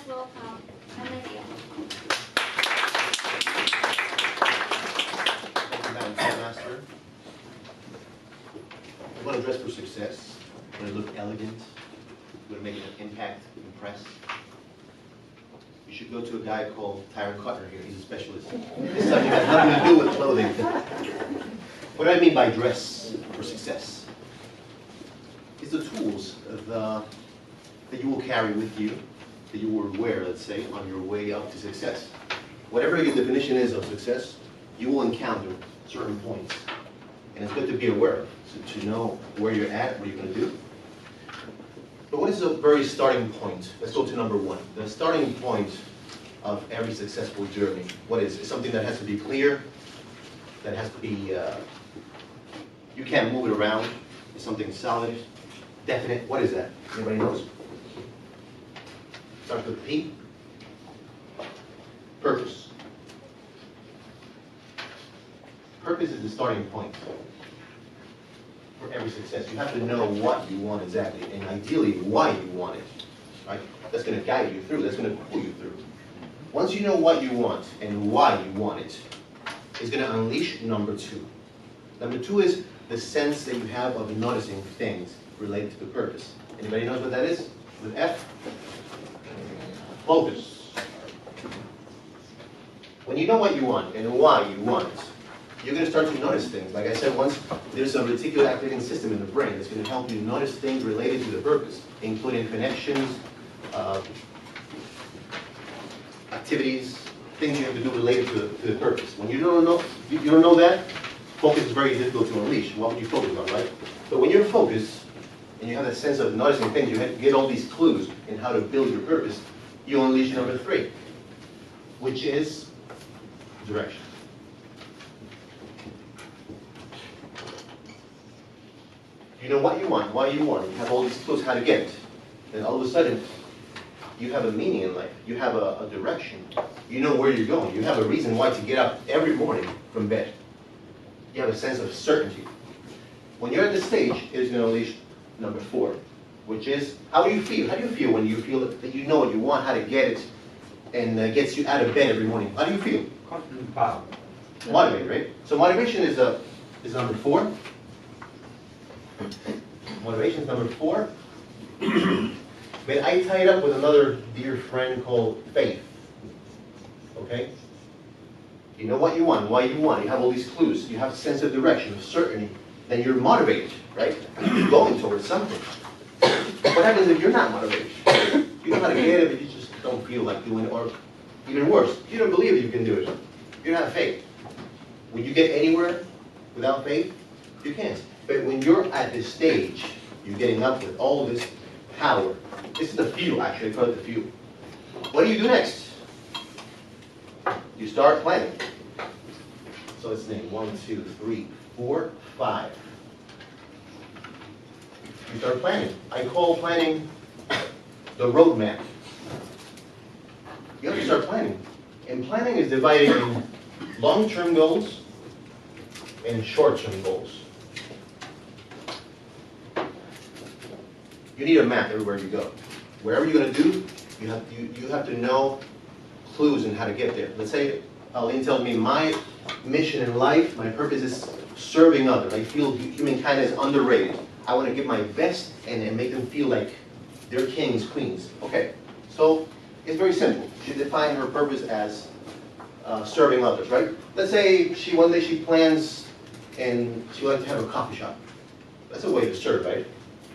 welcome Amelia. Thank you, Madam Master. You want to dress for success. You want to look elegant. You want to make an impact, impress. You should go to a guy called Tyron Cutner here. He's a specialist. This subject has nothing to do with clothing. What do I mean by dress for success? It's the tools that you will carry with you, that you will wear, let's say, on your way up to success. Whatever your definition is of success, you will encounter certain points. And it's good to be aware of, so to know where you're at, what you're going to do. But what is the very starting point? Let's go to number one. The starting point of every successful journey. What is it? It's something that has to be clear, that has to be, you can't move it around. It's something solid, definite. What is that? Anybody knows? Starts with P. Purpose. Purpose is the starting point for every success. You have to know what you want exactly, and ideally why you want it. Right? That's going to guide you through. That's going to pull you through. Once you know what you want and why you want it, it's going to unleash number two. Number two is the sense that you have of noticing things related to the purpose. Anybody knows what that is? With F? Focus. When you know what you want and why you want it, you're going to start to notice things. Like I said once, there's a reticular activating system in the brain that's going to help you notice things related to the purpose, including connections, activities, things you have to do related to the purpose. When you don't know that, focus is very difficult to unleash. What would you focus on, right? But when you're focused and you have that sense of noticing things, you get all these clues in how to build your purpose, you unleash number three, which is direction. You know what you want, why you want it. You have all these clues how to get it. Then all of a sudden, you have a meaning in life. You have a direction. You know where you're going. You have a reason why to get up every morning from bed. You have a sense of certainty. When you're at this stage, it is going to unleash number four, which is, how do you feel? How do you feel when you feel that you know what you want, how to get it, and gets you out of bed every morning? How do you feel? Confident power. Motivated, right? So motivation is number four. Motivation is number four. But I tie it up with another dear friend called faith. Okay? You know what you want, why you want. You have all these clues. You have a sense of direction, of certainty. Then you're motivated, right? You're going towards something. What happens if you're not motivated? You know how to get it, but you just don't feel like doing it. Or even worse, you don't believe you can do it. You don't have faith. When you get anywhere without faith, you can't. But when you're at this stage, you're getting up with all this power. This is the fuel, actually. I call it the fuel. What do you do next? You start planning. So let's name 1, 2, 3, 4, 5. You start planning. I call planning the roadmap. You have to start planning. And planning is divided in long-term goals and short-term goals. You need a map everywhere you go. Wherever you're going to do, you have to know clues in how to get there. Let's say Aline tells me my mission in life, my purpose is serving others. I feel humankind is underrated. I want to give my best and make them feel like they're kings, queens. Okay, so it's very simple. She defined her purpose as serving others, right? Let's say one day she plans and she wants to have a coffee shop. That's a way to serve, right?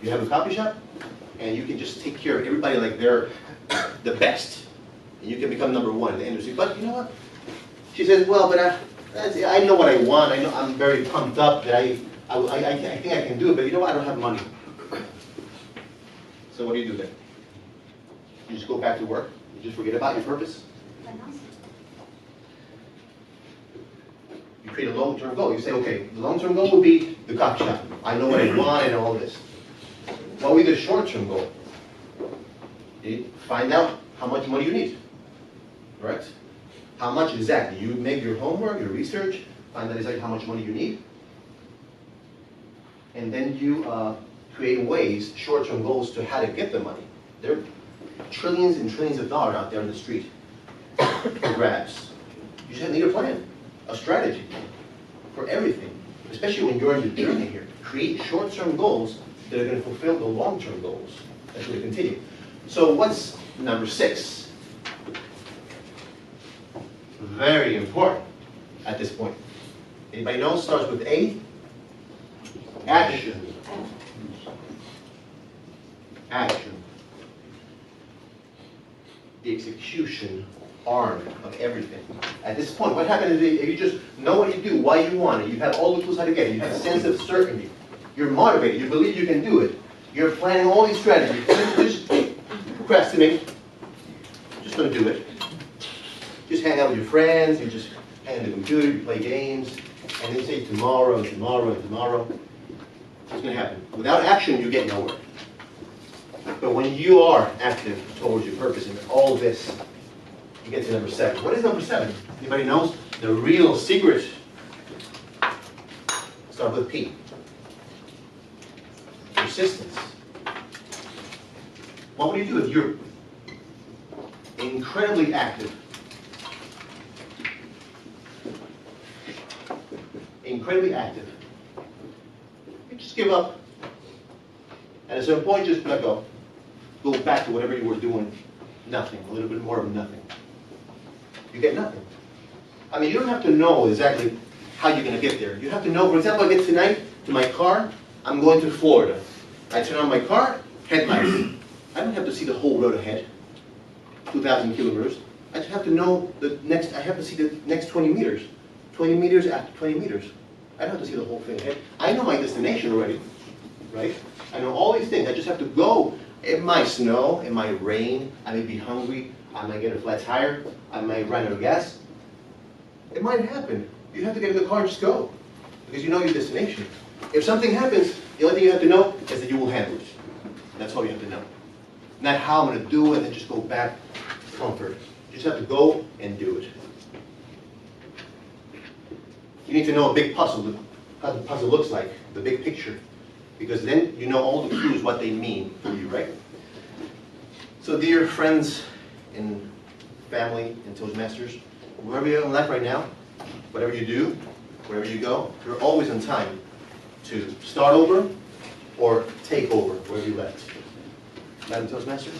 You have a coffee shop and you can just take care of everybody like they're the best. And you can become number one in the industry. But you know what? She says, well, but I know what I want. I know I'm very pumped up that I think I can do it, but you know what? I don't have money. So what do you do then? You just go back to work? You just forget about your purpose? You create a long-term goal. You say, okay, the long-term goal would be the coffee shop. I know what I want and all this. What would be the short-term goal? You find out how much money you need. Right? How much exactly? You make your homework, your research, find out exactly how much money you need. And then you create ways, short-term goals to how to get the money. trillions and trillions of dollars out there in the street for grabs. You just need a plan, a strategy for everything, especially when you're in the journey here. Create short-term goals that are going to fulfill the long-term goals. That's going to continue. So what's number 6? Very important at this point. Anybody know? Starts with A. Action. Action. The execution arm of everything. At this point, what happens if you just know what you do, why you want it, you have all the tools how to get it, you have a sense of certainty, you're motivated, you believe you can do it, you're planning all these strategies, just procrastinate, just don't do it. Just hang out with your friends, you just hang on the computer, you play games, and then say tomorrow and tomorrow and tomorrow. What's going to happen? Without action, you get nowhere. But when you are active towards your purpose and all this, you get to number 7. What is number 7? Anybody knows? The real secret. Start with P. Persistence. What would you do if you're incredibly active? Incredibly active. You just give up. And at some point, just let go. Go back to whatever you were doing. Nothing. A little bit more of nothing. You get nothing. I mean, you don't have to know exactly how you're going to get there. You have to know, for example, I get tonight to my car, I'm going to Florida. I turn on my car, headlights. I don't have to see the whole road ahead, 2,000 kilometers. I just have to know I have to see the next 20 meters. 20 meters after 20 meters. I don't have to see the whole thing ahead. I know my destination already, right? I know all these things. I just have to go. It might snow, it might rain, I may be hungry, I might get a flat tire, I might run out of gas. It might happen. You have to get in the car and just go, because you know your destination. If something happens, the only thing you have to know is that you will handle it. That's all you have to know. Not how I'm going to do it and just go back comfort. You just have to go and do it. You need to know a big puzzle, how the puzzle looks like, the big picture. Because then you know all the clues, what they mean for you, right? So dear friends and family and Toastmasters, wherever you're in life right now, whatever you do, wherever you go, you're always on time to start over or take over wherever you left. Madam Toastmaster?